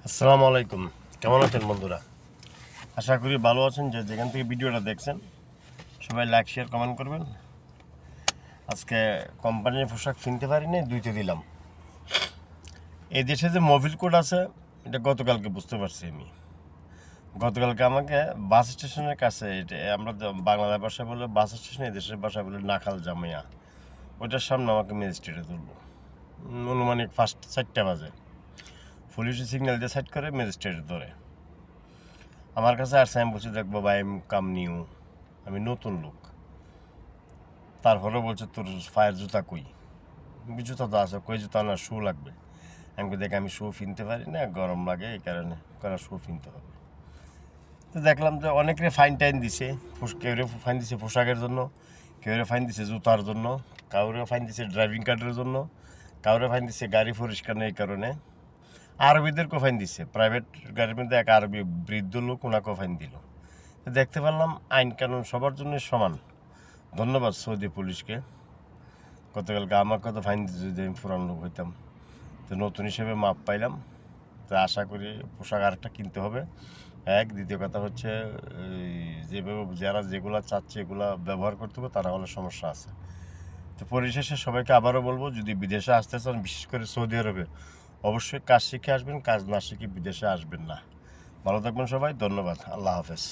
আসসালামু আলাইকুম। কেমন আছেন বন্ধুরা? আশা করি ভালো আছেন। যেখান থেকে ভিডিওটা দেখছেন সবাই লাইক শেয়ার কমেন্ট করবেন। আজকে কোম্পানির পোশাক কিনতে পারি নাই, দুইতে দিলাম। এই দেশে যে মোবিল কোড আছে এটা গতকালকে বুঝতে পারছি আমি। গতকালকে আমাকে বাস স্টেশনের কাছে, এটা আমরা বাংলাদেশ ভাষায় বলে বাস স্টেশন, এই দেশের ভাষায় বলে নাকাল জামিয়া, ওইটার সামনে আমাকে ম্যাজিস্ট্রেটে তুললো। অনুমানিক 4টা বাজে। পুলিশে সিগন্যাল দিয়ে সাইড করে ম্যাজিস্ট্রেটে ধরে আমার কাছে আসছে। আমি বলছি, দেখ বাবা, আই এম কাম নিউ, আমি নতুন লোক। তারপরে বলছে, তোর পায়ের জুতা কই? জুতা তো আছে। কই জুতা না, শু লাগবে। আমি দেখ, আমি শু কিনতে পারি না, গরম লাগে, এই কারণে শু কিনতে হবে। তো দেখলাম যে অনেকের ফাইন টাইন দিছে। কেউ ফাইন দিছে পোশাকের জন্য, কেউ ফাইন দিছে জুতার জন্য, কাউরে ফাইন দিছে ড্রাইভিং কার্ডের জন্য, কাউরে ফাইন দিছে গাড়ি পরিষ্কার নেই কারণে। আরবিদেরকেও ফাইন দিছে। প্রাইভেট গাড়ির মধ্যে এক আরবি বৃদ্ধ লোক, ওনাকেও ফাইন দিল। দেখতে পারলাম আইন কানুন সবার জন্য সমান। ধন্যবাদ সৌদি পুলিশকে। গতকালকে আমাকে তো ফাইন দিতে, যদি আমি পুরান লোক হইতাম। তো নতুন হিসেবে মাপ পাইলাম। তো আশা করি পোশাক আরেকটা কিনতে হবে। দ্বিতীয় কথা হচ্ছে, যেভাবে যারা যেগুলো চাচ্ছে এগুলো ব্যবহার করতে হবে, তারা হলে সমস্যা আছে। তো পরিশেষে সবাইকে আবারও বলবো, যদি বিদেশে আসতে চান, বিশেষ করে সৌদি আরবে, অবশ্যই কাজ শিখে আসবেন। কাজ না শিখে বিদেশে আসবেন না। ভালো থাকবেন সবাই। ধন্যবাদ। আল্লাহ হাফেজ।